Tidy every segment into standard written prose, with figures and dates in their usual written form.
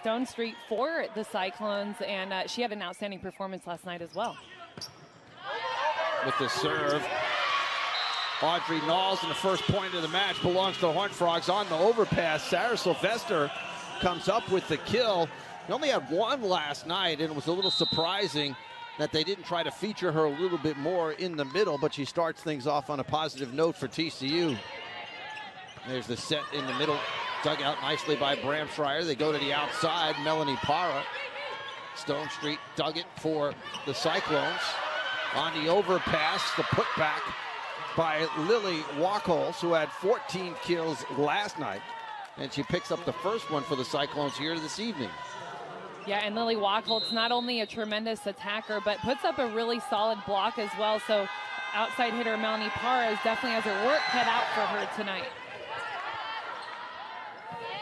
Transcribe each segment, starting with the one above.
Stone Street for the Cyclones, and she had an outstanding performance last night as well. With the serve, Audrey Knowles, and the first point of the match belongs to Horned Frogs on the overpass. Sarah Sylvester comes up with the kill. They only had one last night, and it was a little surprising that they didn't try to feature her a little bit more in the middle, but she starts things off on a positive note for TCU. There's the set in the middle, dug out nicely by Bramschreier. They go to the outside, Melanie Parra. Stone Street dug it for the Cyclones. On the overpass, the putback by Lily Wachholz, who had 14 kills last night. And she picks up the first one for the Cyclones here this evening. Yeah, and Lily Wachholz, not only a tremendous attacker, but puts up a really solid block as well. So outside hitter Melanie Parra definitely has her work cut out for her tonight.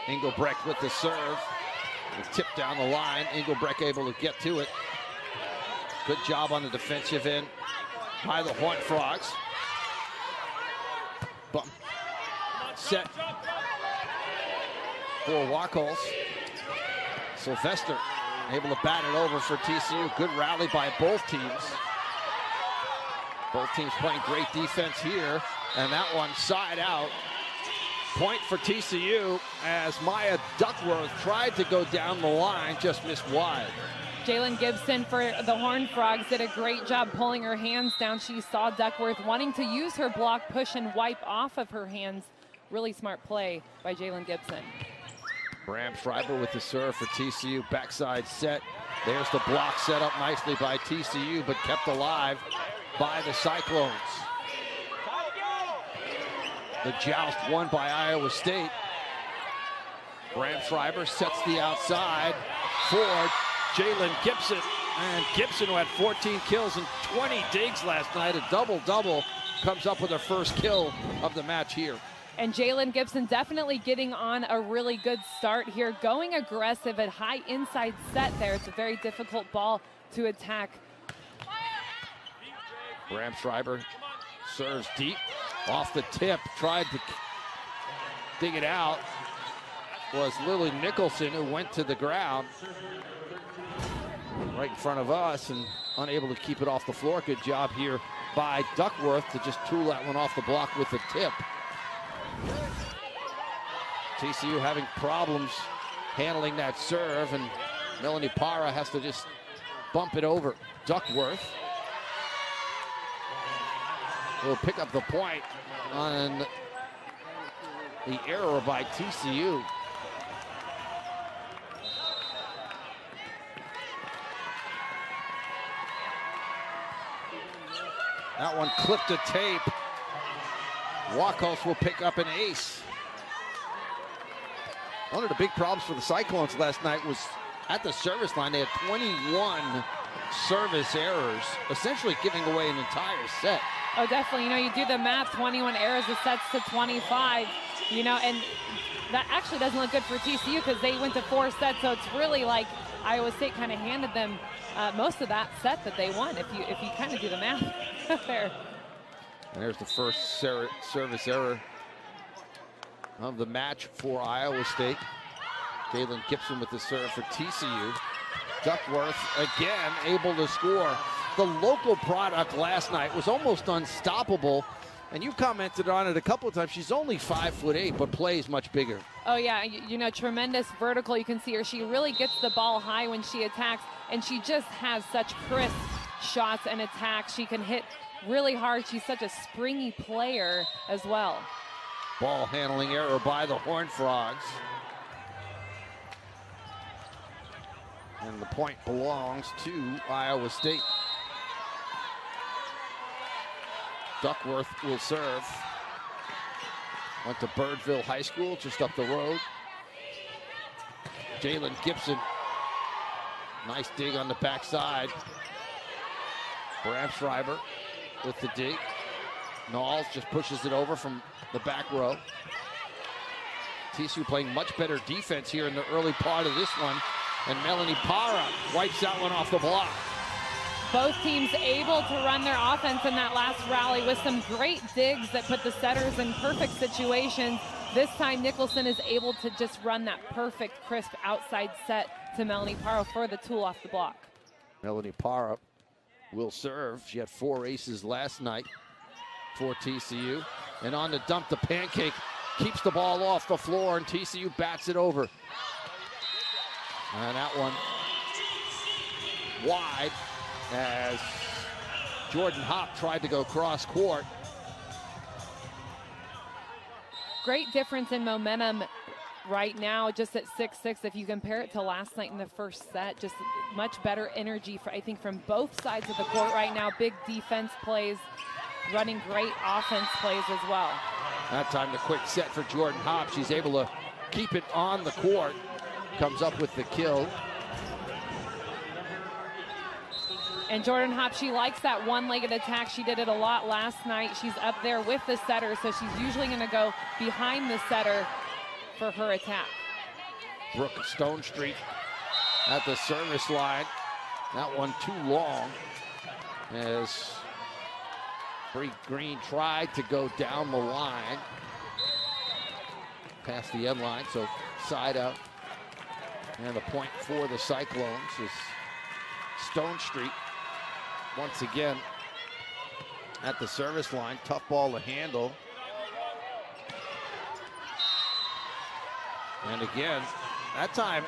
Engelbrecht with the serve. The tip down the line. Engelbrecht able to get to it. Good job on the defensive end by the Horned Frogs. Bump. Set for Wachholz. Sylvester able to bat it over for TCU. Good rally by both teams. Both teams playing great defense here. And that one side out. Point for TCU as Maya Duckworth tried to go down the line, just missed wide. Jalen Gibson for the Horned Frogs did a great job pulling her hands down. She saw Duckworth wanting to use her block, push, and wipe off of her hands. Really smart play by Jalen Gibson. Bramschreier with the serve for TCU. Backside set. There's the block set up nicely by TCU, but kept alive by the Cyclones. The joust won by Iowa State. Bramschreier sets the outside for Jalen Gibson. And Gibson, who had 14 kills and 20 digs last night, a double-double, comes up with her first kill of the match here. And Jalen Gibson definitely getting on a really good start here, going aggressive at high inside set there. It's a very difficult ball to attack. Bramschreier serves deep off the tip, tried to dig it out. Was Lily Nicholson, who went to the ground right in front of us and unable to keep it off the floor. Good job here by Duckworth to just tool that one off the block with the tip. TCU having problems handling that serve, and Melanie Parra has to just bump it over Duckworth. Will pick up the point on the error by TCU. That one clipped a tape. Wachholz will pick up an ace. One of the big problems for the Cyclones last night was at the service line. They had 21 service errors, essentially giving away an entire set. Oh, definitely. You know, you do the math, 21 errors, it sets to 25. You know, and that actually doesn't look good for TCU because they went to 4 sets. So it's really like Iowa State kind of handed them most of that set that they won, if you kind of do the math there. And there's the first service error of the match for Iowa State. Jalen Gibson with the serve for TCU. Duckworth again able to score. The local product last night was almost unstoppable. And you commented on it a couple of times. She's only 5'8", but plays much bigger. Oh, yeah. You know, tremendous vertical. You can see her. She really gets the ball high when she attacks, and she just has such crisp shots and attacks. She can hit really hard. She's such a springy player as well. Ball handling error by the Horned Frogs. And the point belongs to Iowa State. Duckworth will serve. Went to Birdville High School, just up the road. Jalen Gibson. Nice dig on the backside. Bramschreier with the dig. Knowles just pushes it over from the back row. TCU playing much better defense here in the early part of this one. And Melanie Parra wipes that one off the block. Both teams able to run their offense in that last rally with some great digs that put the setters in perfect situations. this time Nicholson is able to just run that perfect, crisp outside set to Melanie Parra for the tool off the block. Melanie Parra will serve. She had 4 aces last night for TCU. And on the dump, the pancake keeps the ball off the floor, and TCU bats it over. And that one wide as Jordan Hopp tried to go cross court. Great difference in momentum right now, just at 6-6. If you compare it to last night in the first set, just much better energy, I think, from both sides of the court right now. Big defense plays, running great offense plays as well. That time the quick set for Jordan Hopp. She's able to keep it on the court. Comes up with the kill. And Jordan Hopp, she likes that one-legged attack. She did it a lot last night. She's up there with the setter, so she's usually going to go behind the setter for her attack. Brooke Stonestreet at the service line. That one too long as Bree Green tried to go down the line. Past the end line, so side out. And the point for the Cyclones is Stonestreet. Once again at the service line. Tough ball to handle. And again, that time,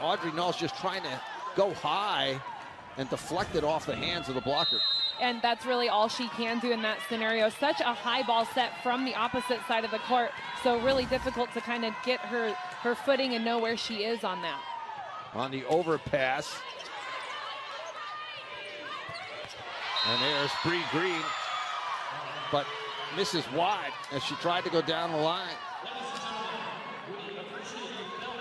Audrey Knowles just trying to go high and deflect it off the hands of the blocker. And that's really all she can do in that scenario. Such a high ball set from the opposite side of the court. So really difficult to kind of get her footing and know where she is on that. On the overpass. And there's Bree Green, but misses wide as she tried to go down the line.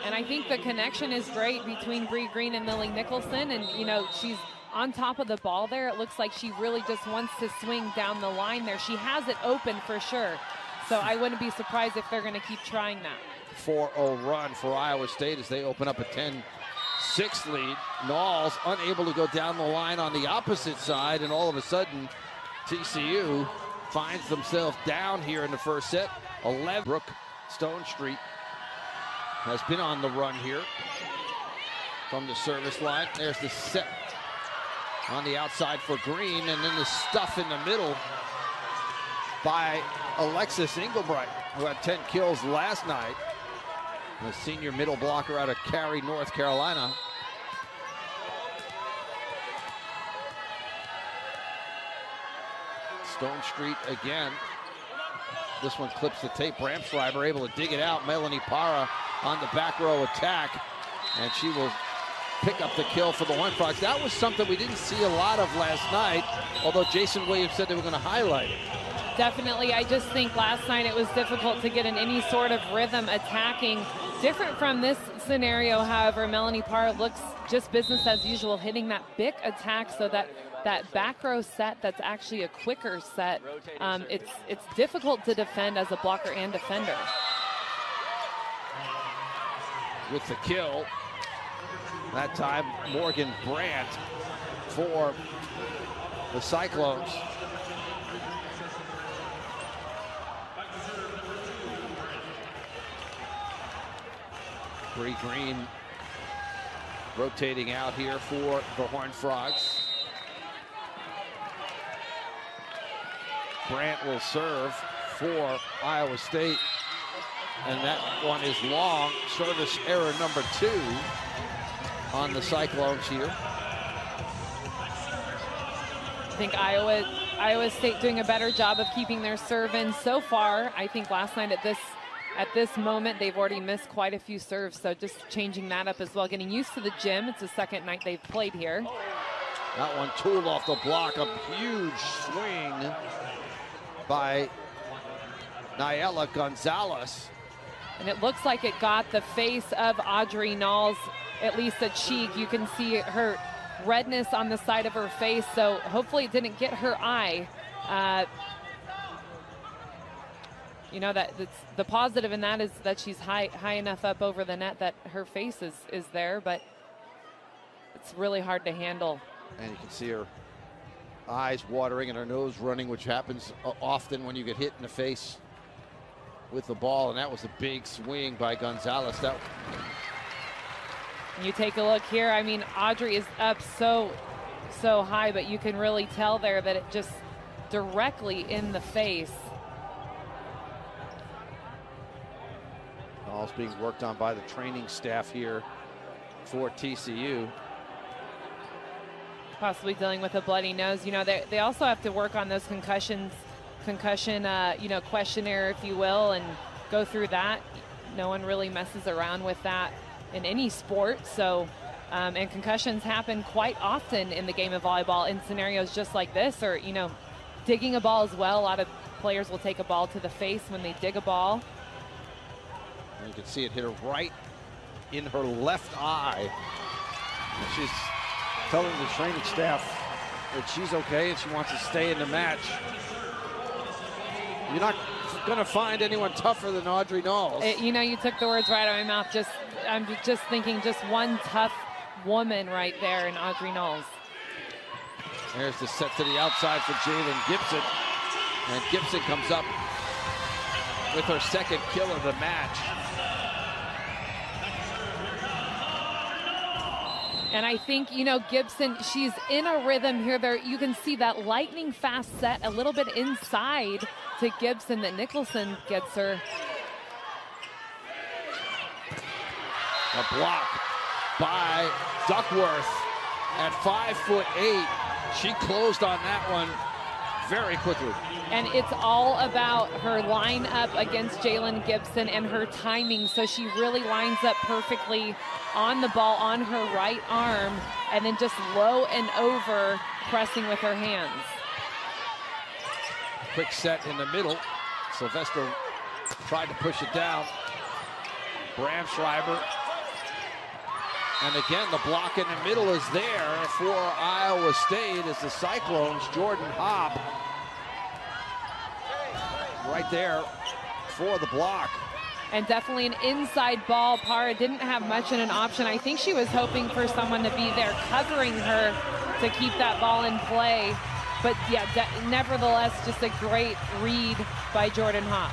And I think the connection is great between Bree Green and Lily Nicholson. And, you know, she's on top of the ball there. It looks like she really just wants to swing down the line there. She has it open for sure. So I wouldn't be surprised if they're going to keep trying that. 4-0 run for Iowa State as they open up a 10-6 lead. Knowles unable to go down the line on the opposite side, and all of a sudden TCU finds themselves down here in the first set. 11. Brooke Stonestreet has been on the run here from the service line. There's the set on the outside for Green, and then the stuff in the middle by Alexis Engelbright, who had 10 kills last night. The senior middle blocker out of Cary, North Carolina. Stonestreet again. This one clips the tape. Bramschreiber able to dig it out. Melanie Parra on the back row attack, and she will pick up the kill for the Horned Frogs. That was something we didn't see a lot of last night, although Jason Williams said they were going to highlight it. Definitely. I just think last night it was difficult to get in any sort of rhythm attacking. Different from this scenario, however, Melanie Parra looks just business as usual, hitting that big attack, so that back row set that's actually a quicker set. It's difficult to defend as a blocker and defender. With the kill, that time Morgan Brandt for the Cyclones. Bree Green rotating out here for the Horned Frogs. Brandt will serve for Iowa State, and that one is long. Service error number 2 on the Cyclones here. I think Iowa State doing a better job of keeping their serve in so far. I think last night at this moment they've already missed quite a few serves, so just changing that up as well, getting used to the gym. It's the second night they've played here. That one tooled off the block. A huge swing by Nayela Gonzalez. And it looks like it got the face of Audrey Knowles, at least a cheek. You can see her redness on the side of her face, so hopefully it didn't get her eye. You know, that's the positive in that is that she's high enough up over the net that her face is there, but it's really hard to handle. And you can see her eyes watering and her nose running, which happens often when you get hit in the face. with the ball, and that was a big swing by Gonzalez. That you take a look here. I mean, Audrey is up so high, but you can really tell there that it just directly in the face. Ball's being worked on by the training staff here for TCU. Possibly dealing with a bloody nose. You know, they also have to work on those concussion, you know, questionnaire, if you will, and go through that. No one really messes around with that in any sport. So, and concussions happen quite often in the game of volleyball in scenarios just like this, or, you know, digging a ball as well. A lot of players will take a ball to the face when they dig a ball. And you can see it hit her right in her left eye. And she's telling the training staff that she's okay and she wants to stay in the match. You're not going to find anyone tougher than Audrey Knowles. You know, you took the words right out of my mouth. I'm just thinking just one tough woman right there in Audrey Knowles. There's the set to the outside for Jalen Gibson. And Gibson comes up with her second kill of the match. And I think, you know, Gibson, she's in a rhythm here. There, you can see that lightning fast set a little bit inside to Gibson that Nicholson gets her. A block by Duckworth at 5'8". She closed on that one very quickly. And it's all about her line up against Jalen Gibson and her timing. So she really lines up perfectly on the ball on her right arm and then just low and over pressing with her hands. Quick set in the middle. Sylvester tried to push it down. Bramschreiber. And again, the block in the middle is there for Iowa State as the Cyclones. Jordan Hobb right there for the block. And definitely an inside ball. Para didn't have much in an option. I think she was hoping for someone to be there covering her to keep that ball in play. But yeah, nevertheless, just a great read by Jordan Hobb.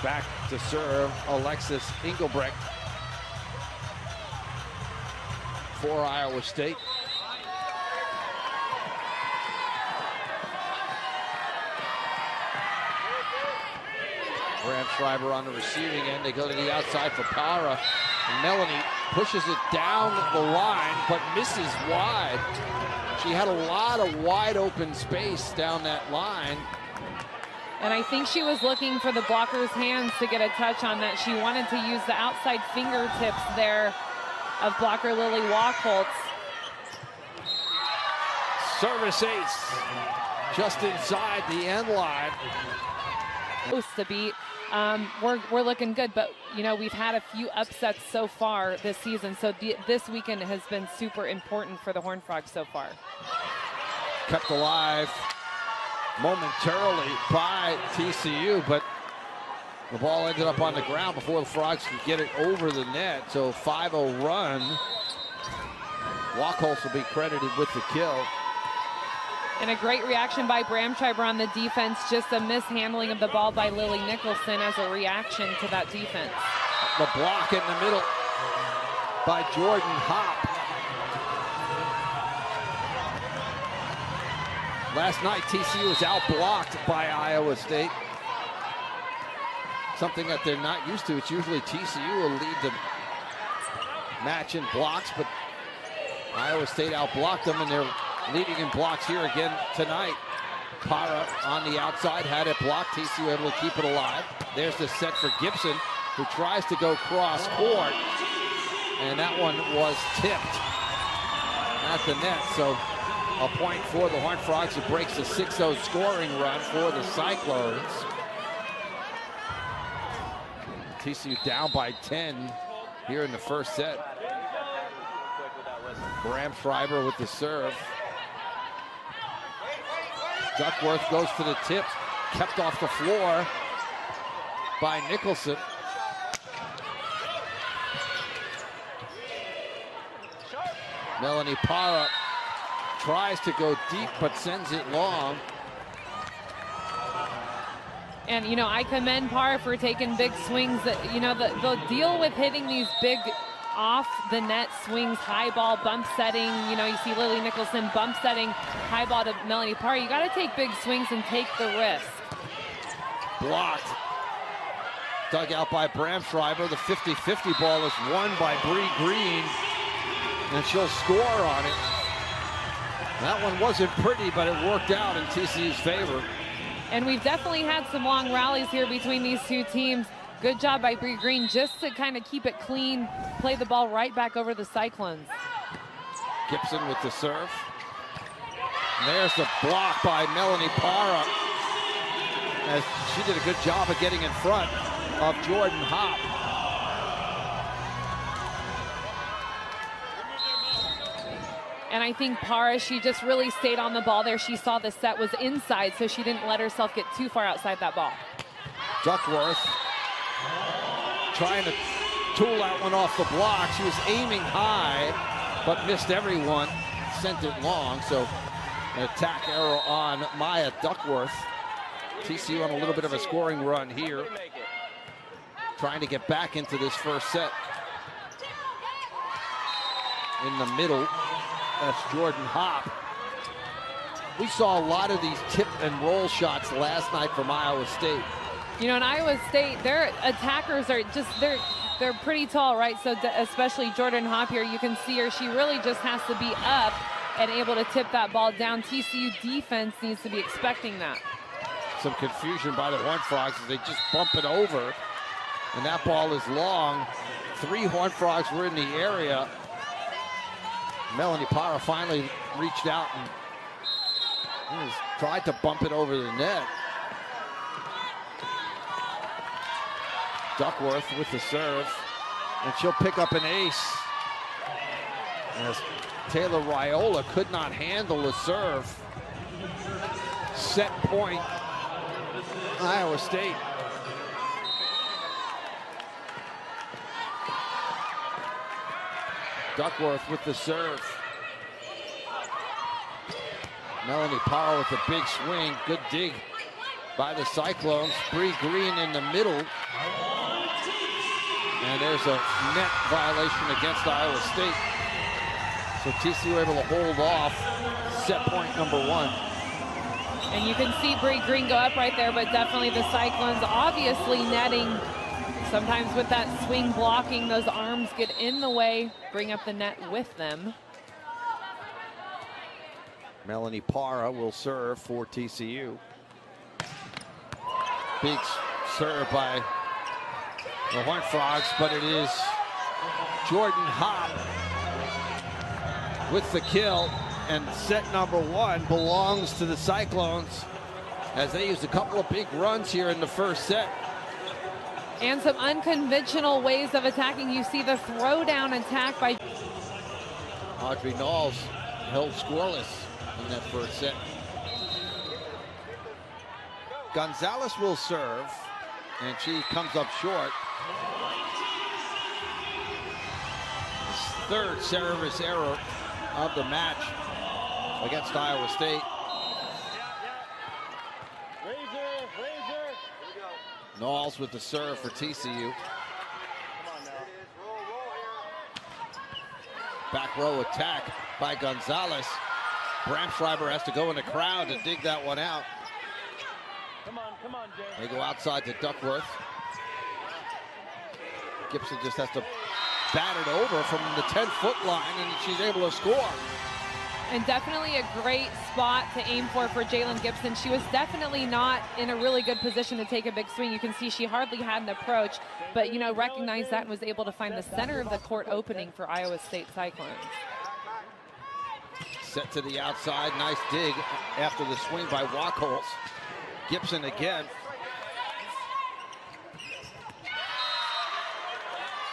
Back to serve Alexis Engelbrecht for Iowa State. Bramschreiber on the receiving end. They go to the outside for Para. And Melanie pushes it down the line, but misses wide. She had a lot of wide open space down that line. And I think she was looking for the blocker's hands to get a touch on that. She wanted to use the outside fingertips there of blocker Lily Wachholtz. Service ace just inside the end line. Close to beat. We're looking good, but you know, we've had a few upsets so far this season, so this weekend has been super important for the Horned Frogs so far. Kept alive momentarily by TCU, but the ball ended up on the ground before the Frogs could get it over the net. So 5-0 run. Wachholtz will be credited with the kill. And a great reaction by Bramschreiber on the defense. Just a mishandling of the ball by Lily Nicholson as a reaction to that defense. The block in the middle by Jordan Hobb. Last night, TCU was out-blocked by Iowa State. Something that they're not used to. It's usually TCU will lead the match in blocks, but Iowa State out-blocked them, and they're leading in blocks here again tonight. Para on the outside had it blocked. TCU able to keep it alive. There's the set for Gibson, who tries to go cross court, and that one was tipped at the net. So a point for the Horned Frogs, who breaks the 6-0 scoring run for the Cyclones. TCU down by 10 here in the first set. Bramschreiber with the serve. Duckworth goes to the tip, kept off the floor by Nicholson. Melanie Para tries to go deep, but sends it long. And, you know, I commend Parra for taking big swings. That, you know, the deal with hitting these big off-the-net swings, high ball, bump setting. You know, you see Lily Nicholson bump setting, high ball to Melanie Parra. You got to take big swings and take the risk. Blocked. Dug out by Bramschreiber. The 50-50 ball is won by Bree Green, and she'll score on it. That one wasn't pretty, but it worked out in TCU's favor. And we've definitely had some long rallies here between these two teams. Good job by Bree Green just to kind of keep it clean, play the ball right back over the Cyclones. Gibson with the serve. And there's the block by Melanie Parra, as she did a good job of getting in front of Jordan Hopp. And I think Parra, she just really stayed on the ball there. She saw the set was inside, so she didn't let herself get too far outside that ball. Duckworth trying to tool that one off the block. She was aiming high, but missed everyone. Sent it long, so an attack arrow on Maya Duckworth. TCU on a little bit of a scoring run here, trying to get back into this first set. In the middle, that's Jordan Hopp. We saw a lot of these tip and roll shots last night from Iowa State. You know, in Iowa State, their attackers are just, they're pretty tall, right? So especially Jordan Hopp here, you can see her. She really just has to be up and able to tip that ball down. TCU defense needs to be expecting that. Some confusion by the Horned Frogs as they just bump it over, and that ball is long. 3 Horned Frogs were in the area. Melanie Parra finally reached out and tried to bump it over the net. Duckworth with the serve, and she'll pick up an ace, as Taylor Raiola could not handle the serve. Set point, Iowa State. Duckworth with the serve. Melanie Parra with a big swing. Good dig by the Cyclones. Bree Green in the middle. And there's a net violation against Iowa State. So TCU able to hold off set point number 1. And you can see Bree Green go up right there, but definitely the Cyclones obviously netting. Sometimes with that swing blocking, those arms get in the way, bring up the net with them. Melanie Parra will serve for TCU. Big serve by the Horned Frogs, but it is Jordan Hopp with the kill, and set number 1 belongs to the Cyclones as they used a couple of big runs here in the first set. And some unconventional ways of attacking. You see the throwdown attack by Audrey Knowles held scoreless in that first set. Gonzalez will serve, and she comes up short. His 3rd service error of the match against Iowa State. Knowles with the serve for TCU. Back row attack by Gonzalez. Bramschreiber has to go in the crowd to dig that one out. Come on, Jay. They go outside to Duckworth. Gibson just has to bat it over from the 10-foot line, and she's able to score. And definitely a great spot to aim for Jalen Gibson. She was definitely not in a really good position to take a big swing. You can see she hardly had an approach, but, you know, recognized that and was able to find the center of the court opening for Iowa State Cyclones. Set to the outside, nice dig after the swing by Wachholz. Gibson again.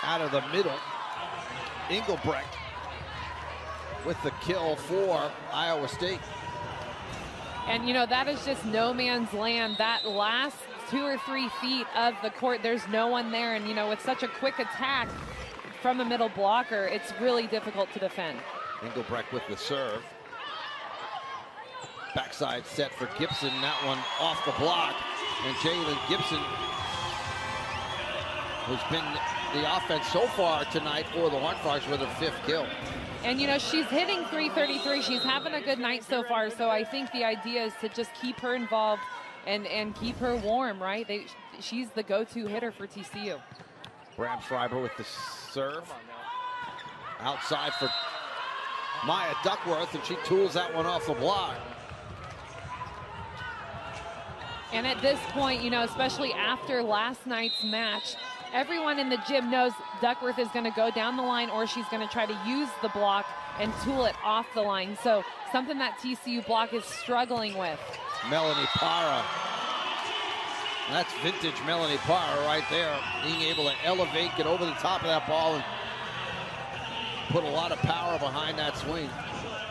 Out of the middle, Engelbrecht with the kill for Iowa State. And, you know, that is just no man's land. That last 2 or 3 feet of the court, there's no one there. And, you know, with such a quick attack from a middle blocker, it's really difficult to defend. Engelbrecht with the serve. Backside set for Gibson. That one off the block. And Jalen Gibson, who's been the offense so far tonight for the Horned Frogs with her 5th kill. And, you know, she's hitting .333. She's having a good night so far. So I think the idea is to just keep her involved and keep her warm, right? She's the go-to hitter for TCU. Bramschreiber with the serve. Outside for Maya Duckworth, and she tools that one off the block. And at this point, you know, especially after last night's match, everyone in the gym knows Duckworth is going to go down the line or she's going to try to use the block and tool it off the line. So something that TCU block is struggling with. Melanie Parra. That's vintage Melanie Parra right there. Being able to elevate, get over the top of that ball, and put a lot of power behind that swing.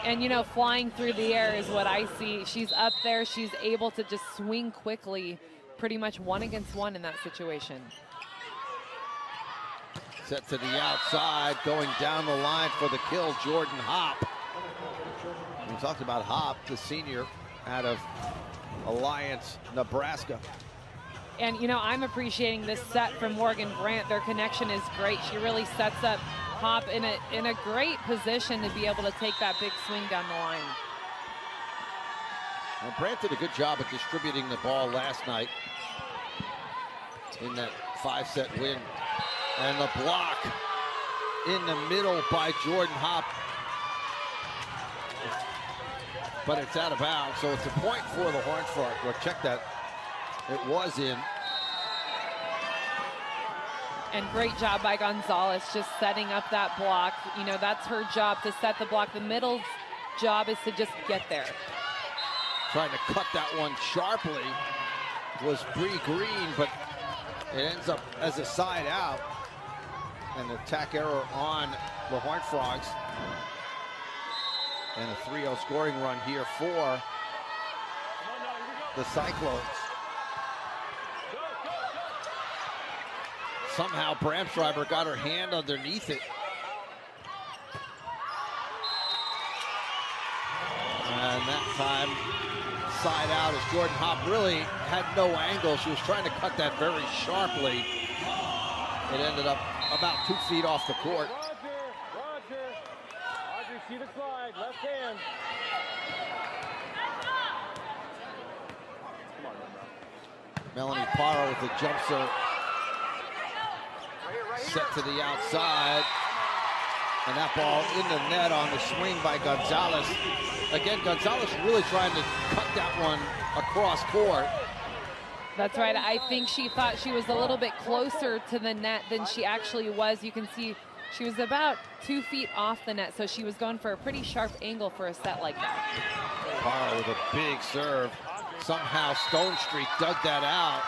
And, you know, flying through the air is what I see. She's up there. She's able to just swing quickly, pretty much 1-against-1 in that situation. Set to the outside, going down the line for the kill, Jordan Hopp. We talked about Hopp, the senior out of Alliance, Nebraska. And, you know, I'm appreciating this set from Morgan Brandt. Their connection is great. She really sets up Hopp in a great position to be able to take that big swing down the line. Well, Brandt did a good job of distributing the ball last night in that 5-set win. And the block in the middle by Jordan Hopp. But it's out of bounds, so it's a point for the Horned Frogs. Well, check that. It was in. And great job by Gonzalez just setting up that block. You know, that's her job, to set the block. The middle's job is to just get there. Trying to cut that one sharply was Bree Green, but it ends up as a side out. An attack error on the Horned Frogs. And a 3-0 scoring run here for the Cyclones. Somehow Bramschreiber got her hand underneath it. And that time, side out as Jordan Hopp really had no angle. She was trying to cut that very sharply. It ended up about 2 feet off the court. Roger, see the slide, left hand. Melanie Parra with the jump serve. Set to the outside. And that ball in the net on the swing by Gonzalez. Again, Gonzalez really trying to cut that one across court. That's right. I think she thought she was a little bit closer to the net than she actually was. You can see she was about 2 feet off the net, so she was going for a pretty sharp angle for a set like that. Parra with a big serve. Somehow Stone Street dug that out.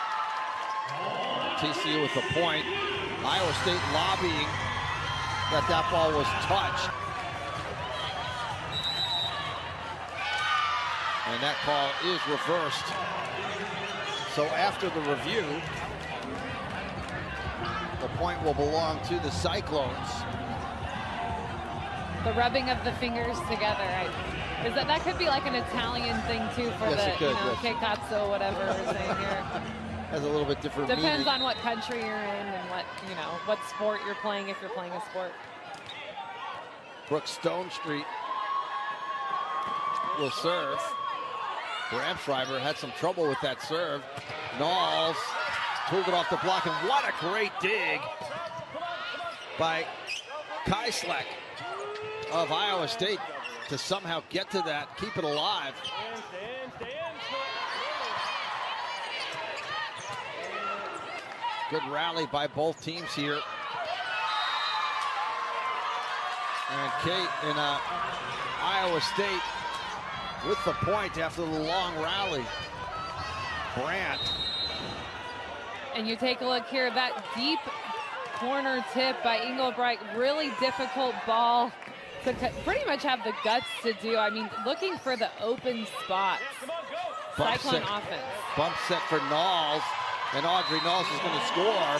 TCU with the point. Iowa State lobbying that ball was touched. And that call is reversed. So after the review, the point will belong to the Cyclones. The rubbing of the fingers together. That could be like an Italian thing too for yes, the, it could, you know, yes. che cazzo, whatever we're saying here. Has a little bit different Depends meaning. on what country you're in and what, you know, what sport you're playing, if you're playing a sport. Brooke Stone Street will serve. Bramschreiber had some trouble with that serve. Knowles pulled it off the block, and what a great dig by Kieslek of Iowa State to somehow get to that, keep it alive. Good rally by both teams here. And Kate in Iowa State with the point after the long rally. Brandt. And you take a look here, that deep corner tip by Engelbright, really difficult ball to pretty much have the guts to do. I mean, looking for the open spots. Cyclone offense. Bump set for Knowles, and Audrey Knowles is going to score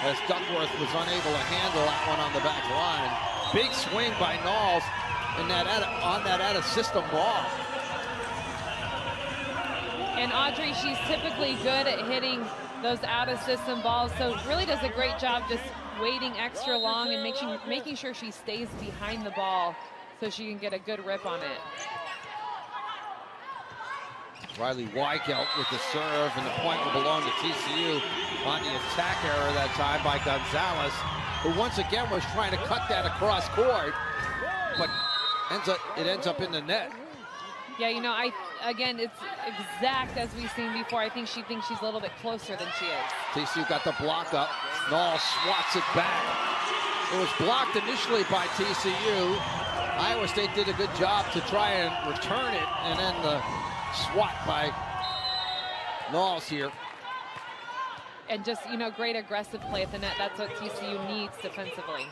as Duckworth was unable to handle that one on the back line. Big swing by Knowles on that out of system ball. And Audrey, she's typically good at hitting those out-of-system balls, so really does a great job just waiting extra long and making sure she stays behind the ball so she can get a good rip on it. Riley Weigelt with the serve, and the point will belong to TCU on the attack error that time by Gonzalez, who once again was trying to cut that across court, but it ends up in the net. Yeah, you know, again, it's exact as we've seen before. I think she thinks she's a little bit closer than she is. TCU got the block up. Knoll swats it back. It was blocked initially by TCU. Iowa State did a good job to try and return it, and then the swat by Knowles here. And just, you know, great aggressive play at the net. That's what TCU needs defensively.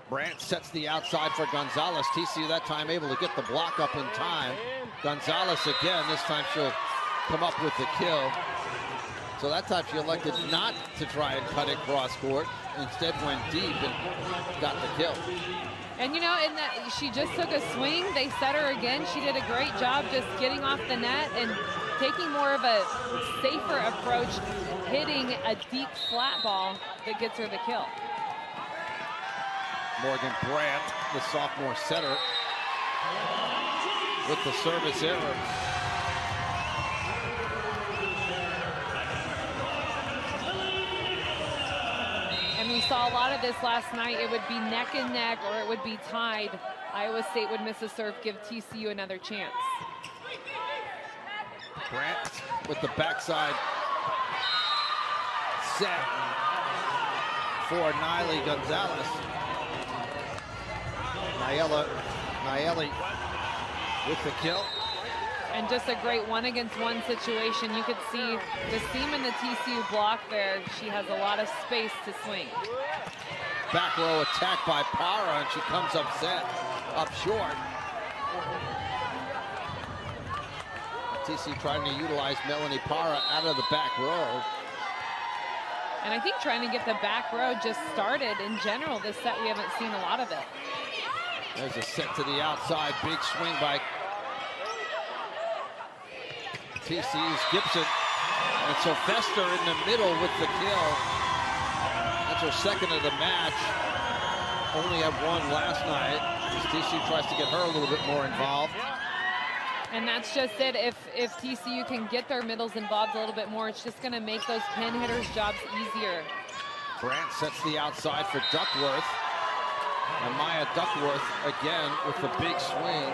Brandt sets the outside for Gonzalez. TCU that time able to get the block up in time. Gonzalez again, this time she'll come up with the kill. So that time she elected not to try and cut it cross court. Instead went deep and got the kill. And you know, in that she just took a swing. They set her again. She did a great job just getting off the net and taking more of a safer approach, hitting a deep flat ball that gets her the kill. Morgan Brandt, the sophomore setter, with the service error. And we saw a lot of this last night. It would be neck and neck or it would be tied. Iowa State would miss a serve, give TCU another chance. Brandt with the backside set for Niley Gonzalez. Nayeli with the kill. And just a great one-against-one situation. You could see the seam in the TCU block there. She has a lot of space to swing. Back row attack by Para, and she comes upset, up short. TCU trying to utilize Melanie Para out of the back row. And I think trying to get the back row just started. In general, this set, we haven't seen a lot of it. There's a set to the outside. Big swing by TCU's Gibson. And so Fester in the middle with the kill. That's her second of the match. Only had one last night. As TCU tries to get her a little bit more involved. And that's just it. If TCU can get their middles involved a little bit more, it's just going to make those pin hitters' jobs easier. Brandt sets the outside for Duckworth. And Maya Duckworth again with the big swing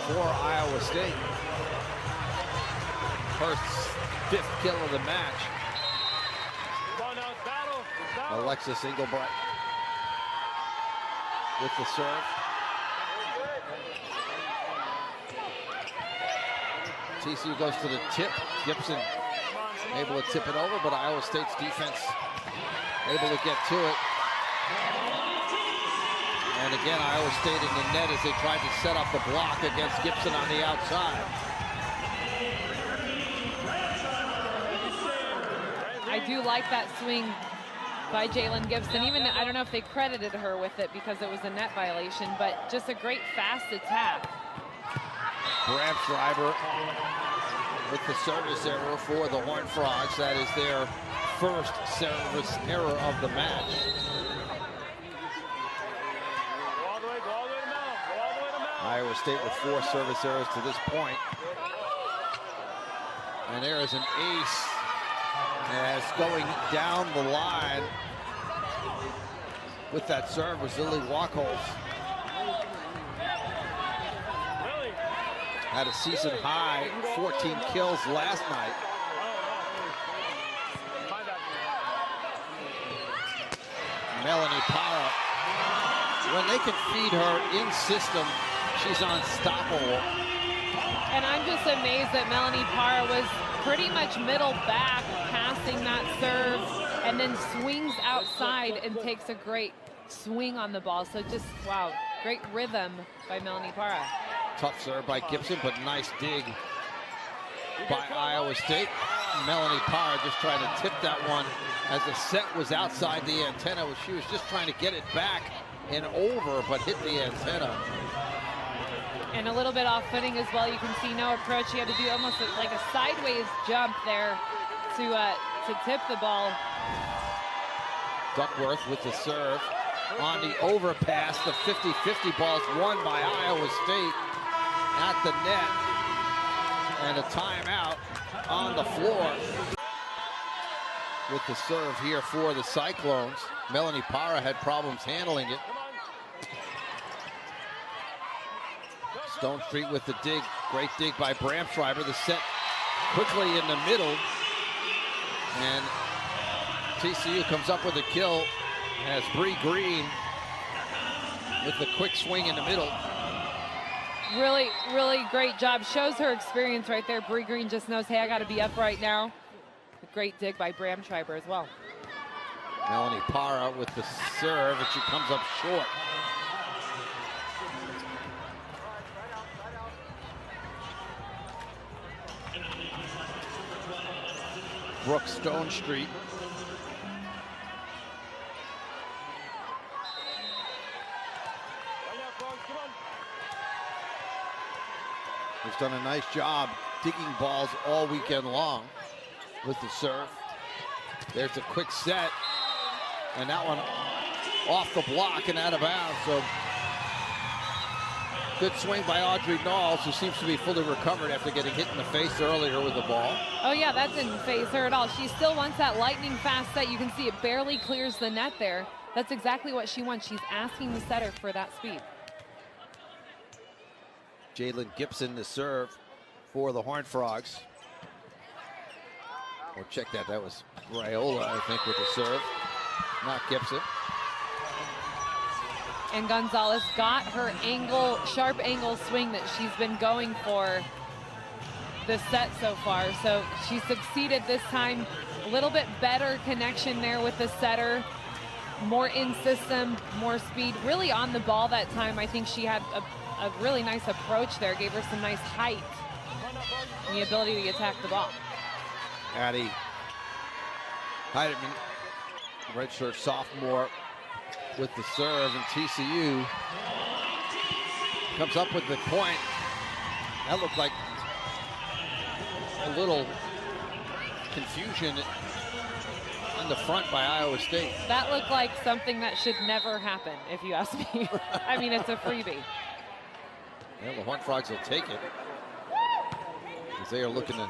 for Iowa State. Her fifth kill of the match. Alexis Engelbrecht with the serve. TCU goes to the tip. Gibson able to tip it over, but Iowa State's defense able to get to it. And again, Iowa State in the net as they tried to set up the block against Gibson on the outside. I do like that swing by Jalen Gibson. Even, I don't know if they credited her with it because it was a net violation, but just a great fast attack. Brabschreiber with the service error for the Horned Frogs. That is their first service error of the match. Iowa State with 4 service errors to this point. And there is an ace as going down the line with that serve was Lily Wachholz. Had a season high 14 kills last night. Melanie Para, when they can feed her in system, she's unstoppable. And I'm just amazed that Melanie Para was pretty much middle back, passing that serve, and then swings outside and takes a great swing on the ball. So just, wow, great rhythm by Melanie Para. Tough serve by Gibson, but nice dig by Iowa State. Melanie Para just trying to tip that one as the set was outside the antenna. She was just trying to get it back and over, but hit the antenna. And a little bit off footing as well. You can see no approach. She had to do almost like a sideways jump there to tip the ball. Duckworth with the serve on the overpass. The 50-50 ball's won by Iowa State at the net. And a timeout on the floor. With the serve here for the Cyclones. Melanie Parra had problems handling it. Stone Street with the dig. Great dig by Bramschreiber. The set quickly in the middle. And TCU comes up with a kill as Bree Green with the quick swing in the middle. Really, really great job. Shows her experience right there. Bree Green just knows, hey, I got to be up right now. A great dig by Bramschreiber as well. Melanie Parra with the serve, and she comes up short. Brooke Stone Street. Has done a nice job digging balls all weekend long with the serve. There's a quick set, and that one off the block and out of bounds. So good swing by Audrey Knowles, who seems to be fully recovered after getting hit in the face earlier with the ball. Oh yeah, that didn't faze her at all. She still wants that lightning fast set. You can see it barely clears the net there. That's exactly what she wants. She's asking the setter for that speed. Jalen Gibson to serve for the Horned Frogs. Or check that, that was Raiola, I think, with the serve, not Gibson. And Gonzalez got her angle, sharp angle swing that she's been going for this set so far. So she succeeded this time. A little bit better connection there with the setter. More in system, more speed, really on the ball that time. I think she had a really nice approach there, gave her some nice height and the ability to attack the ball. Addie Heidemann, redshirt sophomore, with the serve, and TCU comes up with the point. That looked like a little confusion in the front by Iowa State. That looked like something that should never happen, if you ask me. I mean, it's a freebie. Well, the Horned Frogs will take it, as they are looking to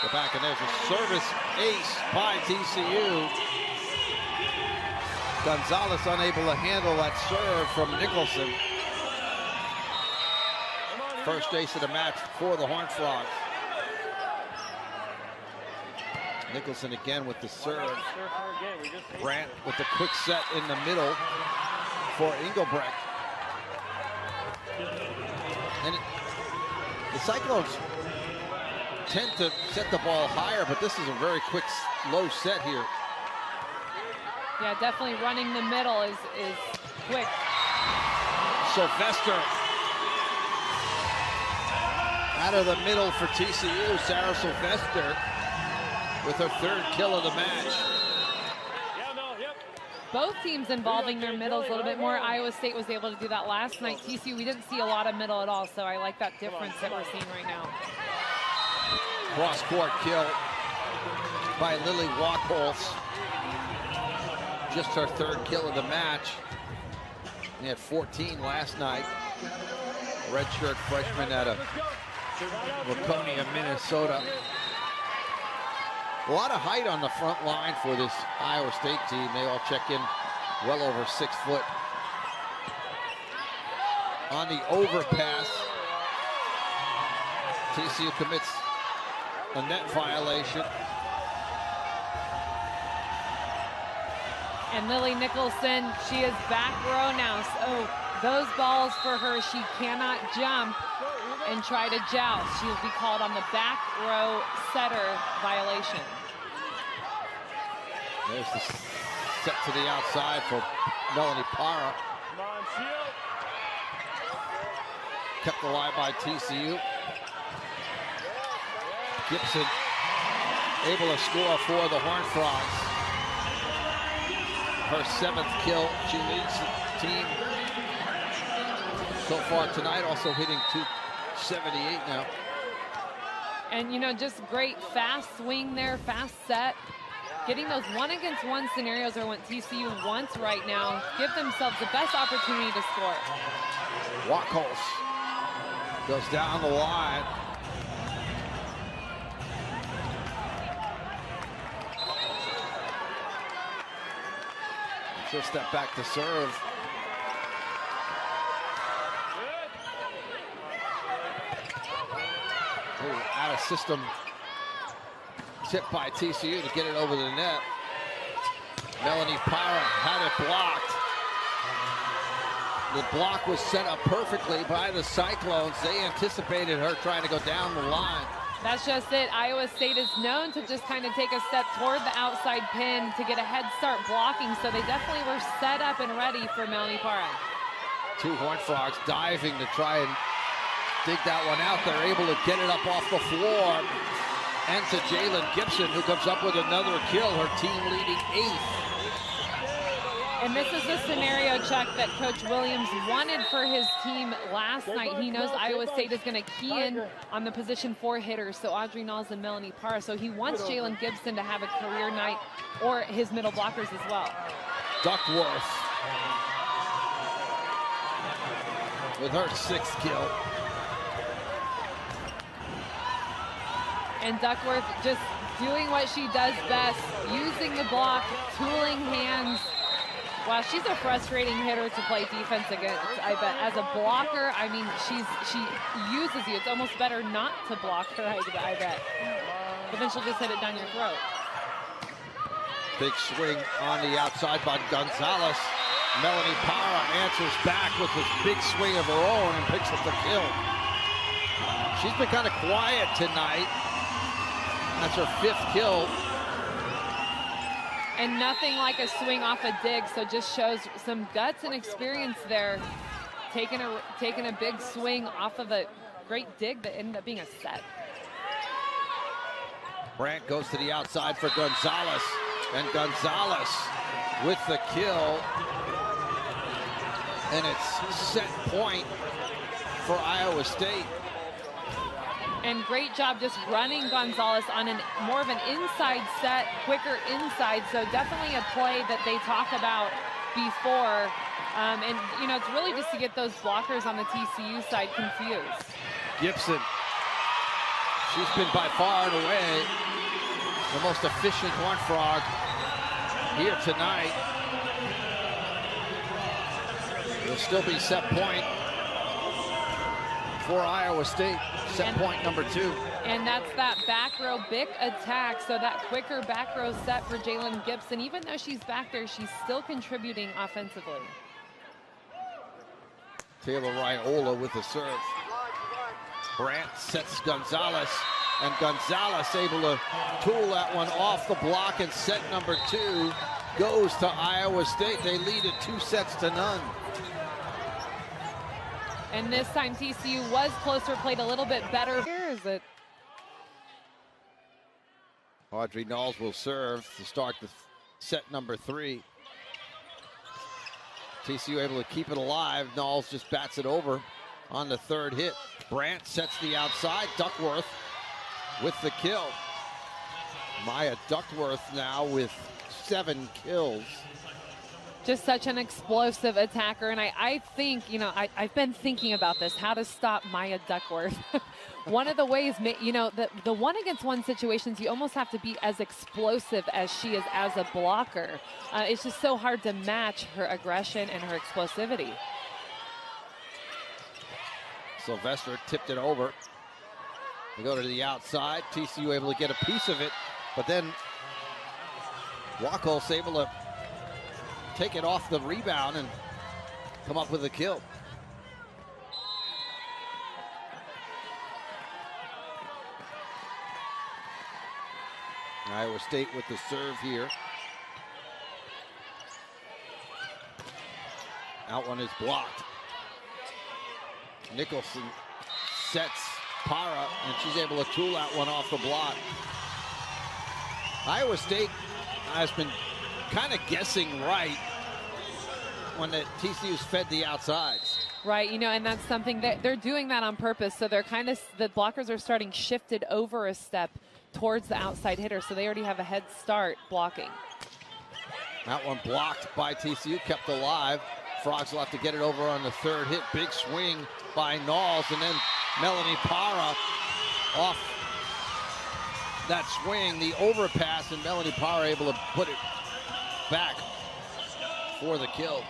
go back, and there's a service ace by TCU. Gonzalez unable to handle that serve from Nicholson. First ace of the match for the Horned Frogs. Nicholson again with the serve. Brandt with the quick set in the middle for Engelbrecht. And the Cyclones tend to set the ball higher, but this is a very quick, low set here. Yeah, definitely running the middle is quick. Sylvester out of the middle for TCU. Sarah Sylvester with her third kill of the match. Both teams involving their middles a little bit more. Iowa State was able to do that last night. TCU, we didn't see a lot of middle at all, so I like that difference that we're seeing right now. Cross-court kill by Lily Wachholz. Just her third kill of the match. He had 14 last night. Redshirt freshman out of Laconia, Minnesota. A lot of height on the front line for this Iowa State team. They all check in well over 6 foot. On the overpass, TCU commits a net violation. And Lily Nicholson, she is back row now. So those balls for her, she cannot jump and try to joust. She will be called on the back row setter violation. There's the set to the outside for Melanie Parra. Kept alive by TCU. Gibson able to score for the Horned Frogs. Her 7th kill. She leads the team so far tonight, also hitting .278 now. And, you know, just great fast swing there, fast set. Getting those 1-against-1 scenarios are what TCU wants right now. Give themselves the best opportunity to score. Wackles goes down the line. She'll step back to serve. Ooh, out of system tip by TCU to get it over the net. Melanie Parra had it blocked. The block was set up perfectly by the Cyclones. They anticipated her trying to go down the line. That's just it. Iowa State is known to just kind of take a step toward the outside pin to get a head start blocking, so they definitely were set up and ready for Melanie Parra. Two Horned Frogs diving to try and dig that one out. They're able to get it up off the floor. And to Jalen Gibson, who comes up with another kill, her team leading 8th. And this is the scenario, Chuck, that Coach Williams wanted for his team last night. He knows Iowa State is going to key in on the position 4 hitters, so Audrey Knowles and Melanie Parra. So he wants Jalen Gibson to have a career night, or his middle blockers as well. Duckworth with her 6th kill. And Duckworth just doing what she does best, using the block, tooling hands. Wow, she's a frustrating hitter to play defense against, I bet. As a blocker, I mean, she uses you. It's almost better not to block her, I bet. But then she'll just hit it down your throat. Big swing on the outside by Gonzalez. Melanie Parra answers back with this big swing of her own and picks up the kill. She's been kind of quiet tonight. That's her 5th kill. And nothing like a swing off a dig, so just shows some guts and experience there. Taking a big swing off of a great dig that ended up being a set. Brandt goes to the outside for Gonzalez. And Gonzalez with the kill. And it's set point for Iowa State. And great job just running Gonzalez on more of an inside set, quicker inside. So definitely a play that they talk about before. And, you know, it's really just to get those blockers on the TCU side confused. Gibson, she's been by far and away the most efficient Horned Frog here tonight. It'll still be set point for Iowa State. Set point number 2. And that's that back row big attack. So that quicker back row set for Jalen Gibson. Even though she's back there, she's still contributing offensively. Taylor Raiola with the serve. Brandt sets Gonzalez. And Gonzalez able to tool that one off the block. And set number 2 goes to Iowa State. They lead it 2-0. And this time TCU was closer, played a little bit better. Here is it. Audrey Knowles will serve to start the set number 3. TCU able to keep it alive. Knowles just bats it over on the 3rd hit. Brandt sets the outside. Duckworth with the kill. Maya Duckworth now with 7 kills. Just such an explosive attacker. And I think, you know, I've been thinking about this, how to stop Maya Duckworth. One of the ways, you know, the 1-against-1 situations, you almost have to be as explosive as she is as a blocker. It's just so hard to match her aggression and her explosivity. Sylvester tipped it over. They go to the outside. TCU able to get a piece of it, but then Wackles able to take it off the rebound and come up with a kill. Iowa State with the serve here. Out one is blocked. Nicholson sets Parra, and she's able to tool that one off the block. Iowa State has been kind of guessing right when the TCU's fed the outsides. Right, you know, and that's something that they're doing that on purpose. So they're kind of, the blockers are starting shifted over a step towards the outside hitter. So they already have a head start blocking. That one blocked by TCU, kept alive. Frogs will have to get it over on the third hit. Big swing by Knowles, and then Melanie Para off that swing, the overpass, and Melanie Para able to put it back for the kill.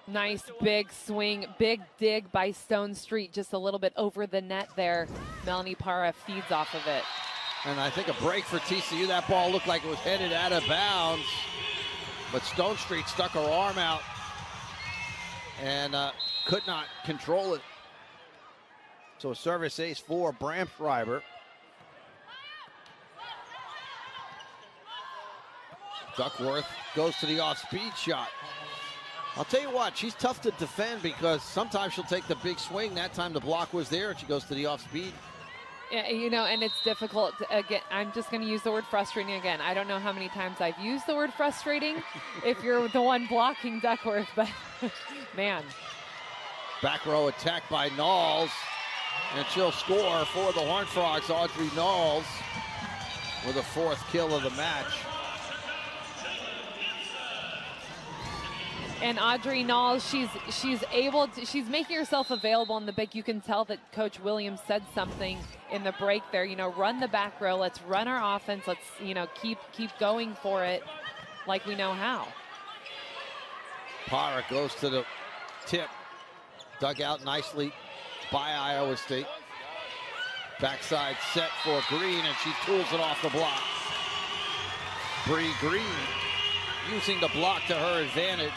Nice big swing, big dig by Stone Street, just a little bit over the net there. Melanie Para feeds off of it. And I think a break for TCU. That ball looked like it was headed out of bounds, but Stone Street stuck her arm out and could not control it. So a service ace for Bramschreiber. Duckworth goes to the off-speed shot. I'll tell you what, she's tough to defend because sometimes she'll take the big swing. That time the block was there and she goes to the off-speed. Yeah, you know, and it's difficult. Again, I'm just going to use the word frustrating again. I don't know how many times I've used the word frustrating if you're the one blocking Duckworth, but man. Back row attack by Knowles, and she'll score for the Horned Frogs. Audrey Knowles with a 4th kill of the match. And Audrey Knowles, she's making herself available in the big. You can tell that Coach Williams said something in the break there. You know, run the back row. Let's run our offense. Let's, you know, keep going for it like we know how. Para goes to the tip. Dug out nicely by Iowa State. Backside set for Green, and she tools it off the block. Bree Green using the block to her advantage.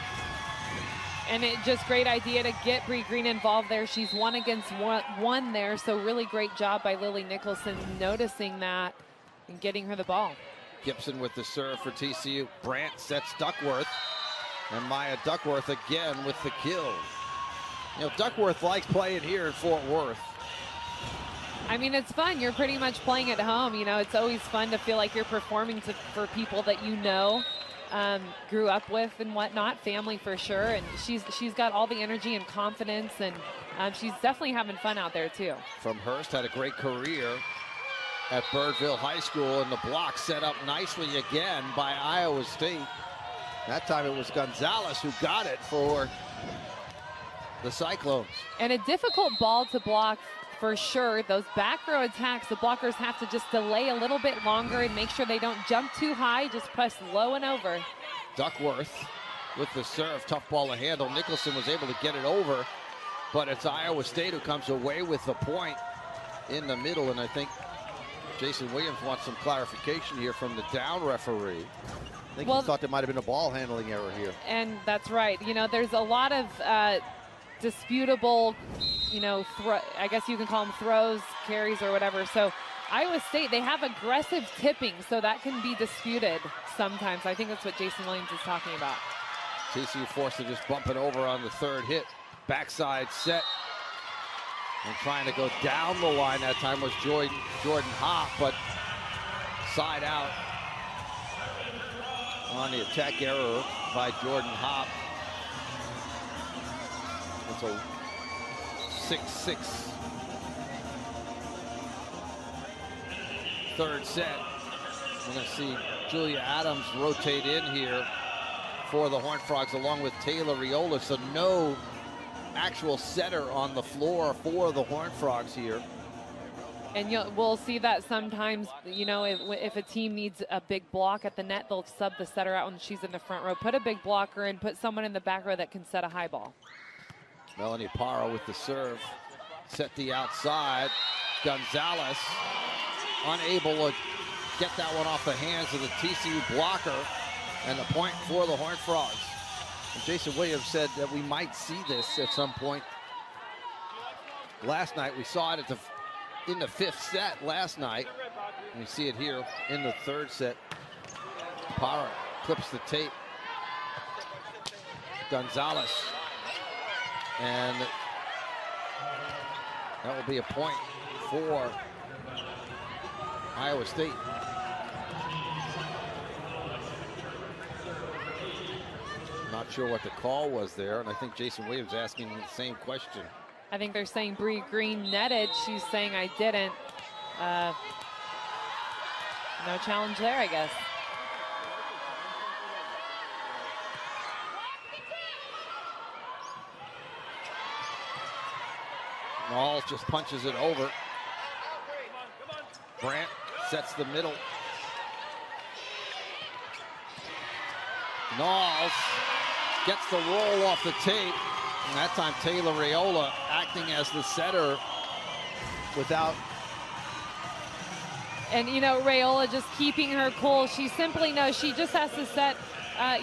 And it just great idea to get Bree Green involved there. She's 1 against 1 there, so really great job by Lily Nicholson noticing that and getting her the ball. Gibson with the serve for TCU. Brandt sets Duckworth, and Maya Duckworth again with the kill. You know, Duckworth likes playing here in Fort Worth. I mean, it's fun. You're pretty much playing at home. You know, it's always fun to feel like you're performing for people that you know. Grew up with and whatnot, family for sure, and she's got all the energy and confidence, and she's definitely having fun out there too. From Hurst, had a great career at Birdville High School, and the block set up nicely again by Iowa State. That time it was Gonzalez who got it for the Cyclones. And a difficult ball to block for sure. Those back row attacks, the blockers have to just delay a little bit longer and make sure they don't jump too high, just press low and over. Duckworth with the serve, tough ball to handle. Nicholson was able to get it over, but it's Iowa State who comes away with the point in the middle, and I think Jason Williams wants some clarification here from the down referee. I think he thought there might have been a ball handling error here. And that's right. You know, there's a lot of disputable, you know, I guess you can call them throws, carries, or whatever. So Iowa State, they have aggressive tipping, so that can be disputed sometimes. I think that's what Jason Williams is talking about. TCU forced to just bump it over on the third hit. Backside set. And trying to go down the line that time was Jordan Hopp, but side out on the attack error by Jordan Hopp. It's a 6-6 third set. We're going to see Julia Adams rotate in here for the Horned Frogs along with Taylor Riola. So no actual setter on the floor for the Horned Frogs here. And we'll see that sometimes, you know, if a team needs a big block at the net, they'll sub the setter out when she's in the front row. Put a big blocker and put someone in the back row that can set a high ball. Melanie Para with the serve. Set the outside. Gonzalez unable to get that one off the hands of the TCU blocker. And the point for the Horned Frogs. And Jason Williams said that we might see this at some point. Last night we saw it in the fifth set last night. And we see it here in the third set. Para clips the tape. Gonzalez. And that will be a point for Iowa State. Not sure what the call was there, and I think Jason Williams asking the same question. I think they're saying Bree Green netted. She's saying I didn't. No challenge there, I guess. Knowles just punches it over. Brandt sets the middle. Knowles gets the roll off the tape. And that time Taylor Raiola acting as the setter without. And, you know, Raiola just keeping her cool. She simply knows she just has to set,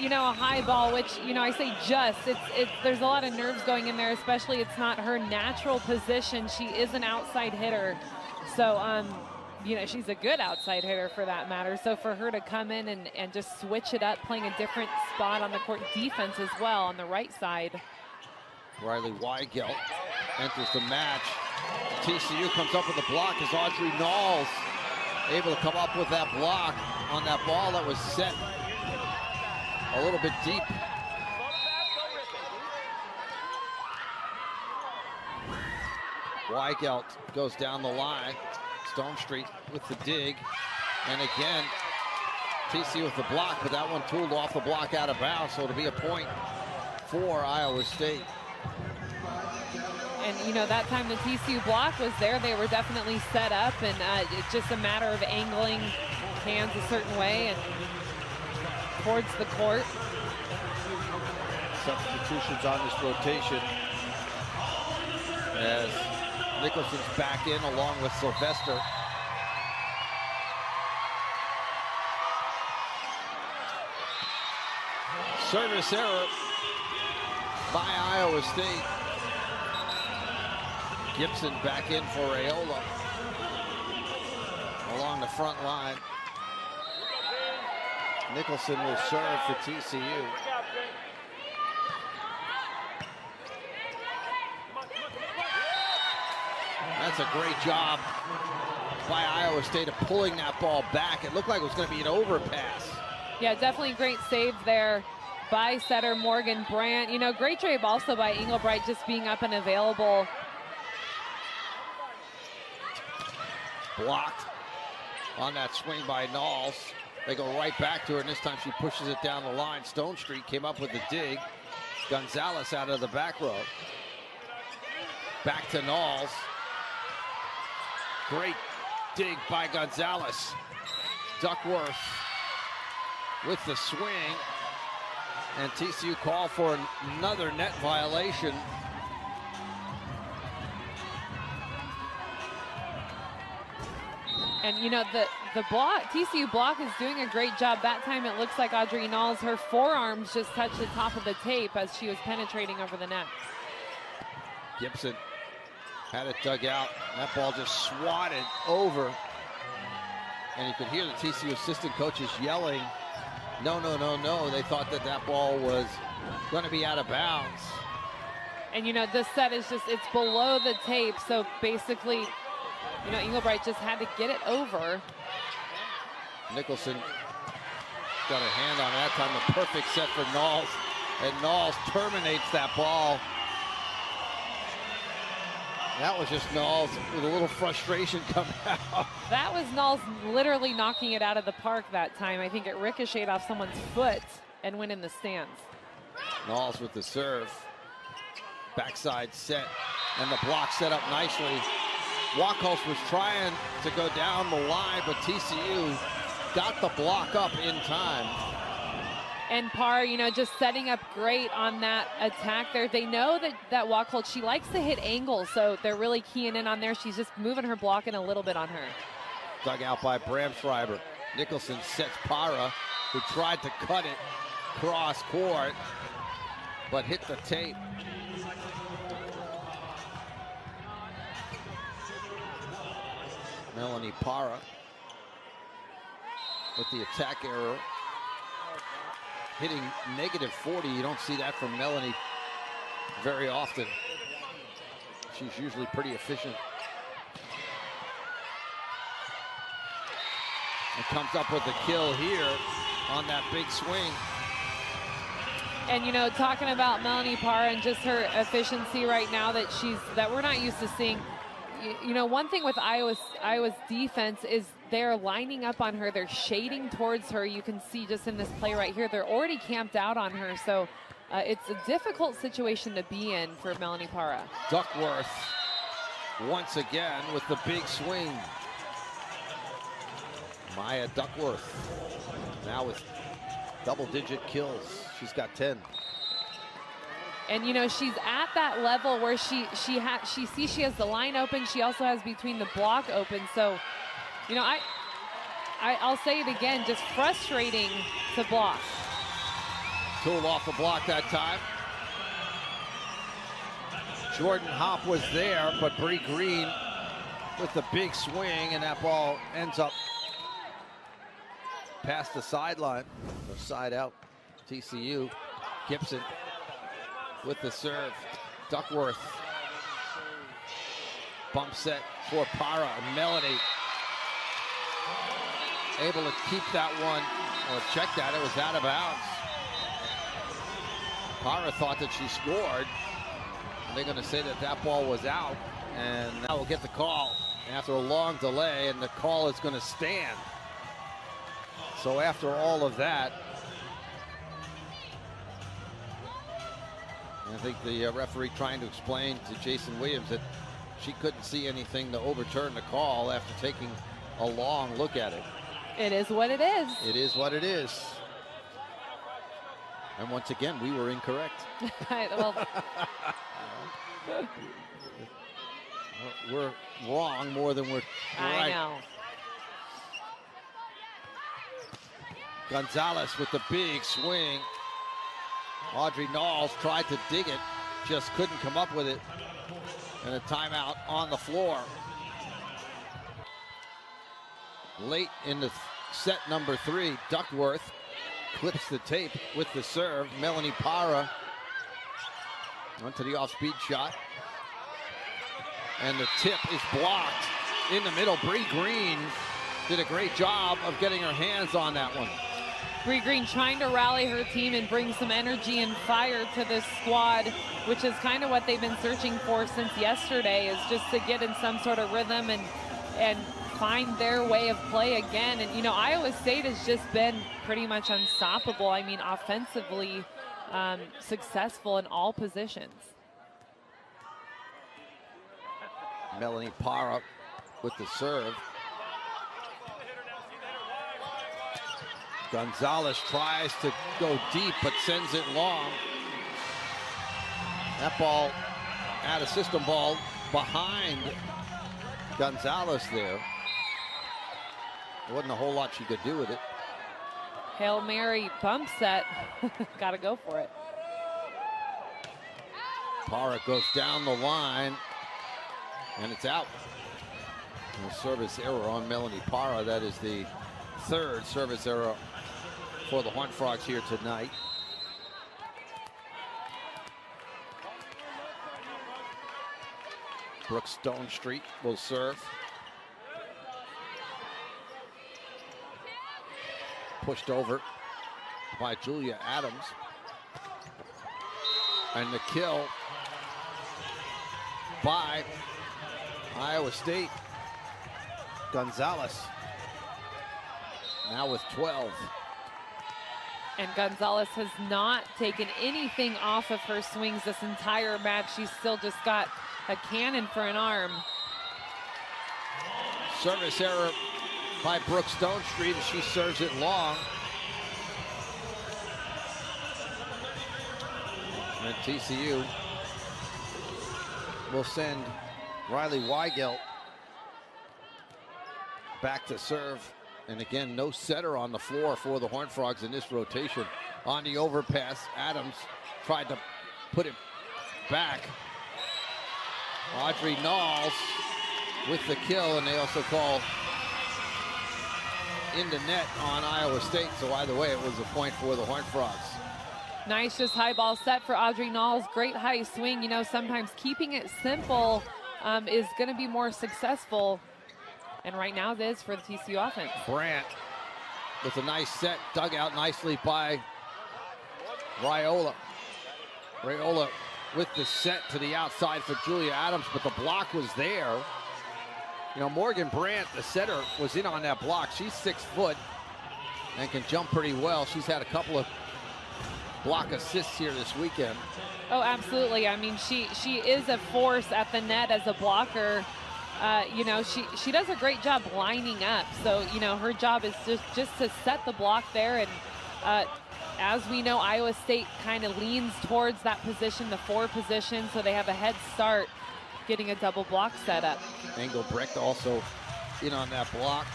you know, a high ball, which, you know, I say just. There's a lot of nerves going in there, especially it's not her natural position. She is an outside hitter. So, you know, she's a good outside hitter for that matter. So for her to come in and just switch it up, playing a different spot on the court, defense as well on the right side. Riley Weigelt enters the match. TCU comes up with a block as Audrey Knowles able to come up with that block on that ball that was set a little bit deep. Weigelt goes down the line. Stone Street with the dig. And again, TCU with the block, but that one tooled off the block out of bounds, so it'll be a point for Iowa State. And, you know, that time the TCU block was there. They were definitely set up, and it's just a matter of angling hands a certain way and towards the court. Substitutions on this rotation as Nicholson's back in along with Sylvester. Service error by Iowa State. Gibson back in for Raiola along the front line. Nicholson will serve for TCU. That's a great job by Iowa State of pulling that ball back. It looked like it was going to be an overpass. Yeah, definitely great save there by setter Morgan Brandt. You know, great drive also by Engelbright, just being up and available. Blocked on that swing by Knowles. They go right back to her, and this time she pushes it down the line. Stone Street came up with the dig. Gonzalez out of the back row. Back to Knowles. Great dig by Gonzalez. Duckworth with the swing. And TCU call for another net violation. And, you know, the block, TCU block is doing a great job. That time it looks like Audrey Knowles, her forearms just touched the top of the tape as she was penetrating over the net. Gibson had it dug out. That ball just swatted over. And you could hear the TCU assistant coaches yelling, no, no, no, no. They thought that that ball was going to be out of bounds. And, you know, this set is just, it's below the tape. So basically, you know, Engelbright just had to get it over. Nicholson got a hand on that time. A perfect set for Knowles. And Knowles terminates that ball. That was just Knowles with a little frustration coming out. That was Knowles literally knocking it out of the park that time. I think it ricocheted off someone's foot and went in the stands. Knowles with the serve. Backside set. And the block set up nicely. Wachholz was trying to go down the line, but TCU got the block up in time. And Parr, you know, just setting up great on that attack there. They know that Wachholz, she likes to hit angles, so they're really keying in on there. She's just moving her block in a little bit on her. Dug out by Bramschreiber. Nicholson sets Parra, who tried to cut it cross court, but hit the tape. Melanie Parra with the attack error. Hitting -40, you don't see that from Melanie very often. She's usually pretty efficient. And comes up with the kill here on that big swing. And you know, talking about Melanie Parra and just her efficiency right now that we're not used to seeing. You know, one thing with Iowa's defense is they're lining up on her. They're shading towards her. You can see just in this play right here, they're already camped out on her. So it's a difficult situation to be in for Melanie Parra. Duckworth once again with the big swing. Maya Duckworth now with double-digit kills. She's got 10. And you know, she's at that level where she sees she has the line open. She also has between the block open. So, you know, I'll say it again, just frustrating to block. Tool off the block that time. Jordan Hopp was there, but Bree Green with the big swing, and that ball ends up past the sideline, or side out. TCU. Gibson with the serve. Duckworth. Bump set for Parra. And Melody able to keep that one, or check that. It was out of bounds. Parra thought that she scored. They're going to say that that ball was out, and now we'll get the call after a long delay, and the call is going to stand. So after all of that, I think the referee trying to explain to Jason Williams that she couldn't see anything to overturn the call after taking a long look at it. It is what it is. It is what it is. And once again, we were incorrect. Well, we're wrong more than we're right. I know. Gonzalez with the big swing. Audrey Knowles tried to dig it, just couldn't come up with it. And a timeout on the floor. Late in the set number 3, Duckworth clips the tape with the serve. Melanie Parra onto the off-speed shot. And the tip is blocked in the middle. Bree Green did a great job of getting her hands on that one. Bree Green trying to rally her team and bring some energy and fire to this squad, which is kind of what they've been searching for since yesterday, is just to get in some sort of rhythm and find their way of play again. And, you know, Iowa State has just been pretty much unstoppable. I mean, offensively successful in all positions. Melanie Parra with the serve. Gonzalez tries to go deep, but sends it long. That ball, out of system ball, behind Gonzalez there. There wasn't a whole lot she could do with it. Hail Mary bump set. Got to go for it. Parra goes down the line, and it's out. And a service error on Melanie Parra. That is the 3rd service error for the Horned Frogs here tonight. Brooke Stonestreet will serve. Pushed over by Julia Adams. And the kill by Iowa State. Gonzalez now with 12. And Gonzalez has not taken anything off of her swings this entire match. She's still just got a cannon for an arm. Service error by Brooke Stonestreet as she serves it long. And TCU will send Riley Weigelt back to serve. And again, no setter on the floor for the Horned Frogs in this rotation. On the overpass, Adams tried to put it back. Audrey Knowles with the kill, and they also call in the net on Iowa State. So either way, it was a point for the Horned Frogs. Nice just high ball set for Audrey Knowles. Great high swing. You know, sometimes keeping it simple is going to be more successful. And right now it is for the TCU offense. Brandt with a nice set, dug out nicely by Raiola with the set to the outside for Julia Adams, but the block was there. You know, Morgan Brandt, the setter, was in on that block. She's 6 foot and can jump pretty well. She's had a couple of block assists here this weekend. Oh, absolutely. I mean, she is a force at the net as a blocker. You know, she does a great job lining up. So, you know, her job is just to set the block there. And as we know, Iowa State kind of leans towards that position, the 4 position, so they have a head start getting a double block set up. Engelbrecht also in on that block.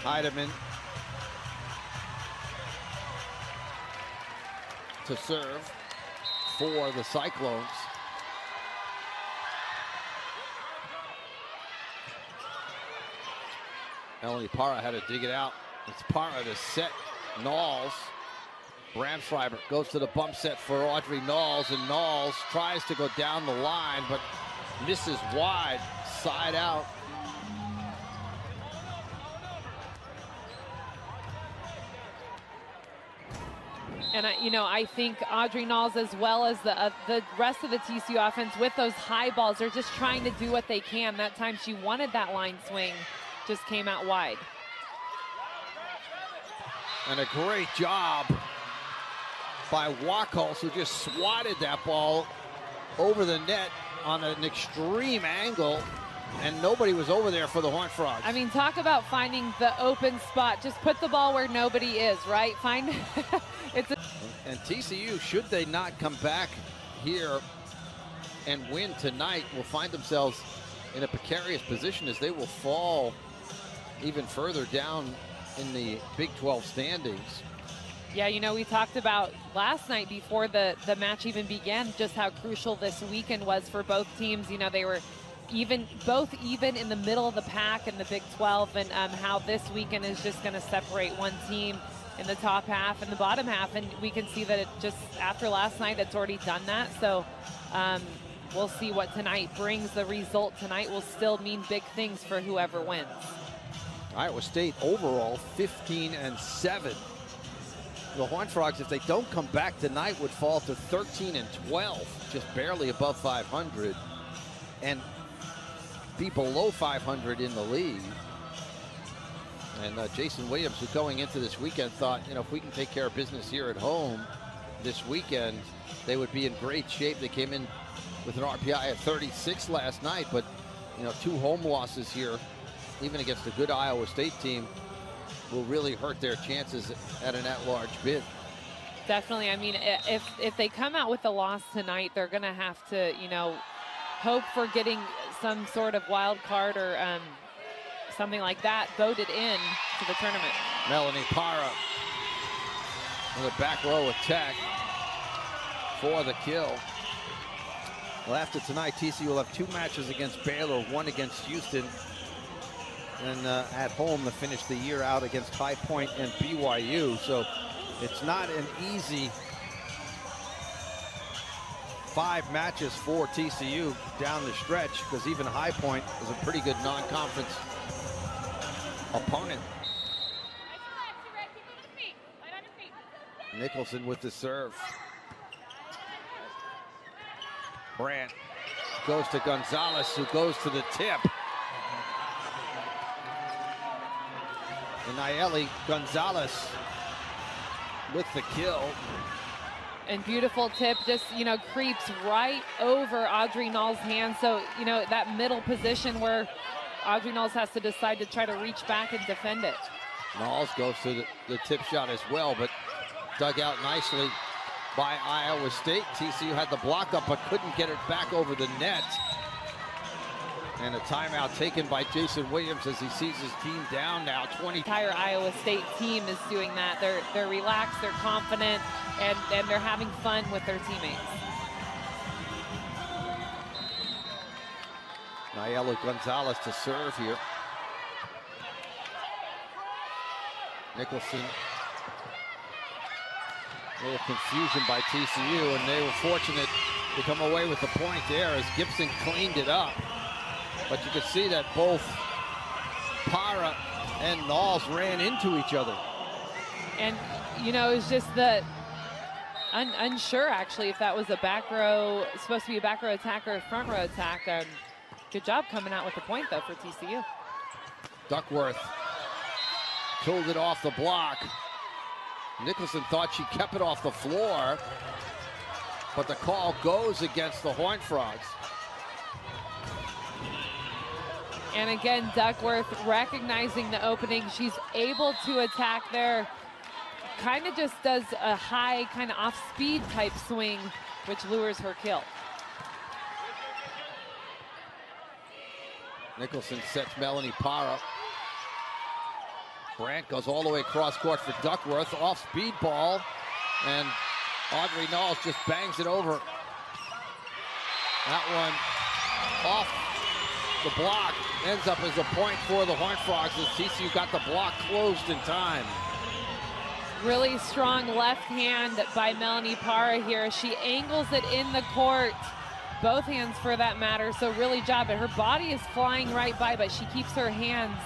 Heidemann to serve for the Cyclones. Melanie Parra had to dig it out. It's Parra to set Knowles. Brandschreiber goes to the bump set for Audrey Knowles, and Knowles tries to go down the line, but misses wide, side out. And, you know, I think Audrey Knowles, as well as the rest of the TCU offense, with those high balls, are just trying to do what they can. That time she wanted that line swing, just came out wide. And a great job by Wachholz, who just swatted that ball over the net on an extreme angle, and nobody was over there for the Horned Frogs. I mean, talk about finding the open spot. Just put the ball where nobody is, right? Find And TCU, should they not come back here and win tonight, will find themselves in a precarious position, as they will fall even further down in the Big 12 standings. Yeah, you know, we talked about last night before the match even began just how crucial this weekend was for both teams. You know, they were both even in the middle of the pack in the Big 12, and how this weekend is just going to separate one team in the top half and the bottom half. And we can see that it just, after last night, it's already done that. So we'll see what tonight brings. The result tonight will still mean big things for whoever wins. Iowa State overall 15-7. The Horned Frogs, if they don't come back tonight, would fall to 13-12, just barely above 500, and be below 500 in the league. And Jason Williams, who going into this weekend thought, you know, if we can take care of business here at home this weekend, they would be in great shape. They came in with an RPI at 36 last night, but, you know, 2 home losses here, even against a good Iowa State team, will really hurt their chances at an at-large bid. Definitely. I mean, if they come out with a loss tonight, they're going to have to, you know, hope for getting some sort of wild card or something like that voted in to the tournament. Melanie Parra with a back row attack for the kill. Well, after tonight, TCU will have 2 matches against Baylor, 1 against Houston, and at home to finish the year out against High Point and BYU. So it's not an easy 5 matches for TCU down the stretch, because even High Point is a pretty good non-conference opponent. Nicholson with the serve. Brandt goes to Gonzalez, who goes to the tip. And Nayeli Gonzalez with the kill. And beautiful tip, just, you know, creeps right over Audrey Knowles' hand. So, you know, that middle position where Audrey Knowles has to decide to try to reach back and defend it. Knowles goes to the tip shot as well, but dug out nicely by Iowa State. TCU had the block up, but couldn't get it back over the net. And a timeout taken by Jason Williams as he sees his team down now 20. The entire Iowa State team is doing that. They're relaxed, they're confident, and they're having fun with their teammates. Nayeli Gonzalez to serve here. Nicholson. A little confusion by TCU, and they were fortunate to come away with the point there as Gibson cleaned it up. But you could see that both Parra and Knowles ran into each other. And, you know, it was just the unsure, actually, if that was a back row, supposed to be a back row attack or a front row attack. Good job coming out with the point, though, for TCU. Duckworth pulled it off the block. Nicholson thought she kept it off the floor, but the call goes against the Horned Frogs. And again, Duckworth recognizing the opening. She's able to attack there. Kind of just does a high, kind of off-speed type swing, which lures her kill. Nicholson sets Melanie Parra. Brandt goes all the way across court for Duckworth. Off-speed ball, and Audrey Knowles just bangs it over. That one off the block ends up as a point for the Horned Frogs as TCU got the block closed in time. Really strong left hand by Melanie Parra here. She angles it in the court. Both hands for that matter, so really job it. Her body is flying right by, but she keeps her hands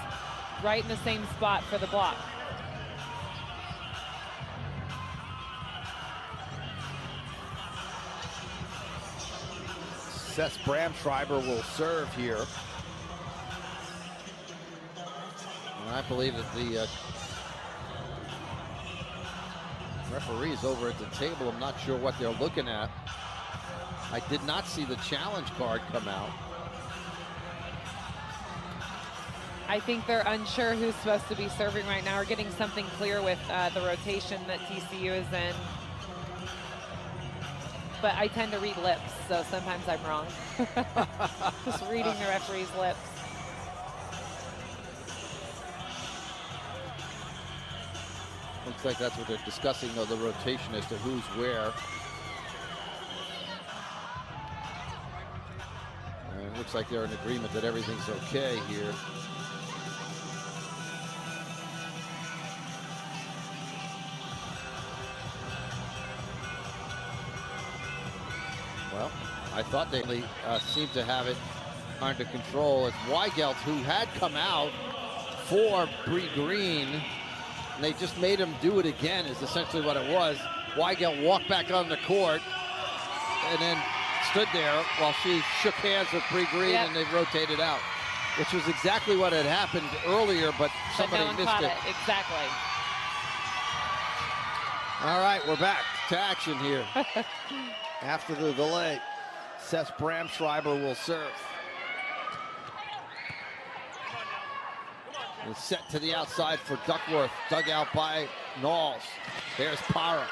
right in the same spot for the block. Seth Bramschreiber will serve here. And I believe that the referees over at the table, I'm not sure what they're looking at. I did not see the challenge card come out. I think they're unsure who's supposed to be serving right now, or getting something clear with the rotation that TCU is in. But I tend to read lips, so sometimes I'm wrong. Just reading the referee's lips. Looks like that's what they're discussing, though, the rotation as to who's where. And it looks like they're in agreement that everything's okay here. Well, I thought they seemed to have it under control. It's Weigelt who had come out for Bree Green, and they just made him do it again, is essentially what it was. Weigelt walked back on the court and then stood there while she shook hands with Bree Green, and they rotated out, which was exactly what had happened earlier, but somebody missed it. Exactly. All right, we're back to action here. After the delay, Seth Bramschreiber will serve. It's set to the outside for Duckworth, dug out by Knowles. There's Parra.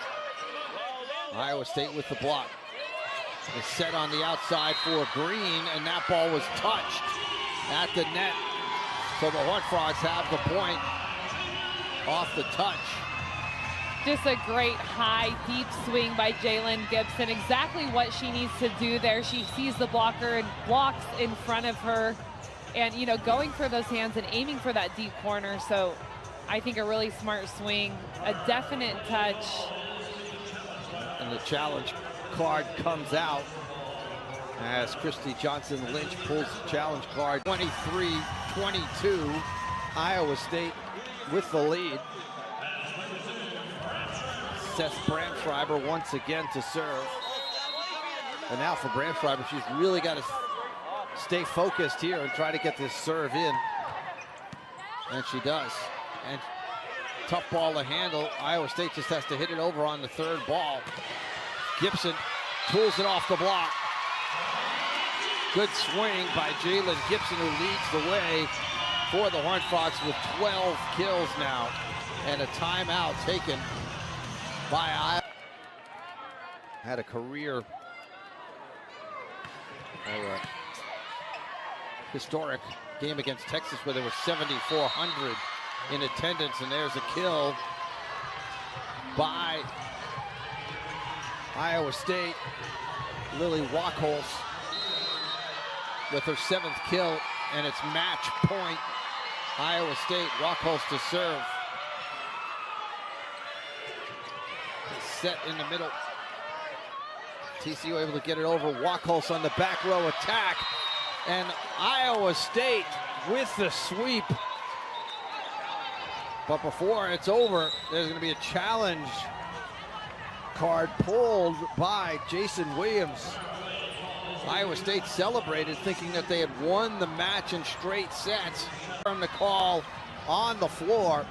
Iowa State with the block. It's set on the outside for Green, and that ball was touched at the net. So the Horned Frogs have the point off the touch. Just a great high, deep swing by Jalen Gibson. Exactly what she needs to do there. She sees the blocker and blocks in front of her. And, you know, going for those hands and aiming for that deep corner. So I think a really smart swing, a definite touch. And the challenge card comes out as Christy Johnson Lynch pulls the challenge card. 23-22, Iowa State with the lead. Seth Bramschreiber once again to serve. And now for Bramschreiber, she's really got to stay focused here and try to get this serve in. And she does. And tough ball to handle. Iowa State just has to hit it over on the third ball. Gibson pulls it off the block. Good swing by Jalen Gibson, who leads the way for the Horned Frogs with 12 kills now. And a timeout taken by Iowa. Had a career historic game against Texas where there were 7,400 in attendance, and there's a kill by Iowa State. Lily Wachholz with her 7th kill, and it's match point. Iowa State. Wachholz to serve. Set in the middle. TCU able to get it over. Wachholz on the back row attack. And Iowa State with the sweep. But before it's over, there's going to be a challenge card pulled by Jason Williams. Iowa State celebrated, thinking that they had won the match in straight sets. From the call on the floor.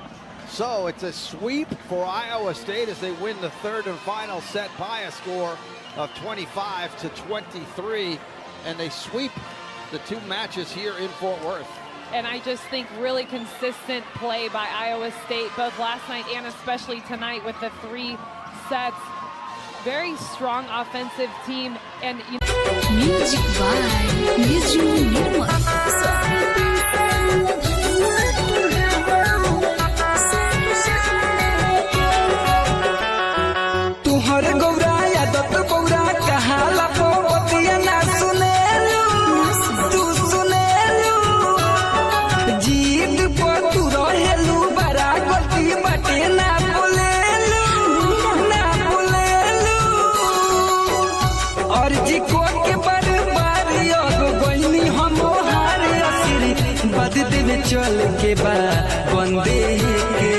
So it's a sweep for Iowa State as they win the third and final set by a score of 25-23. And they sweep the two matches here in Fort Worth. And I just think really consistent play by Iowa State, both last night and especially tonight with the 3 sets. Very strong offensive team. And you know, Music by तुहर गौराया दत्त गौरा कहाला पोतिया ना सुनेलू तू सुनेलू जीत को तू रहेलू बड़ा गलती बाटे ना बोलेलू और जी को के बर्बादी अब गइनी हम हार असरी बद दिन चल के बा बंदे के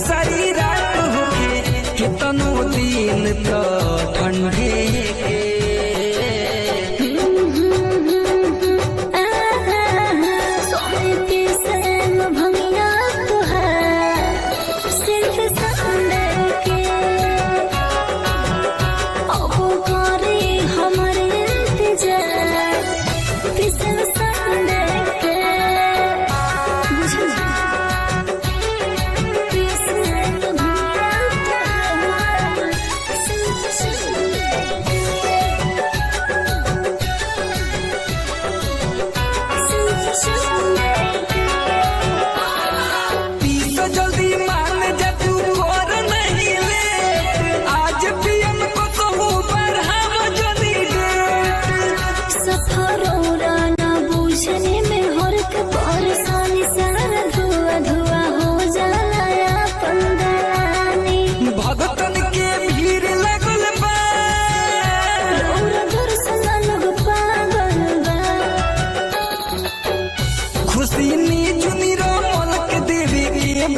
सारी रात होके कितनो दिन तो ठंडे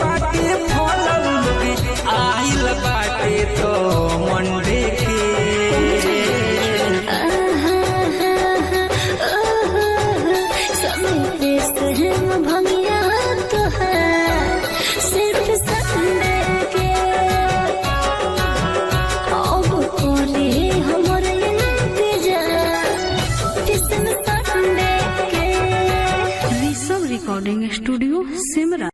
बाटे फलल लोगे आइल बाटे तो मंडे के भंगिया तो है सिर्फ संडे के अब कोरे हमारे इंतजार किस्म संडे के ऋषभ रिकॉर्डिंग स्टूडियो सिमरा।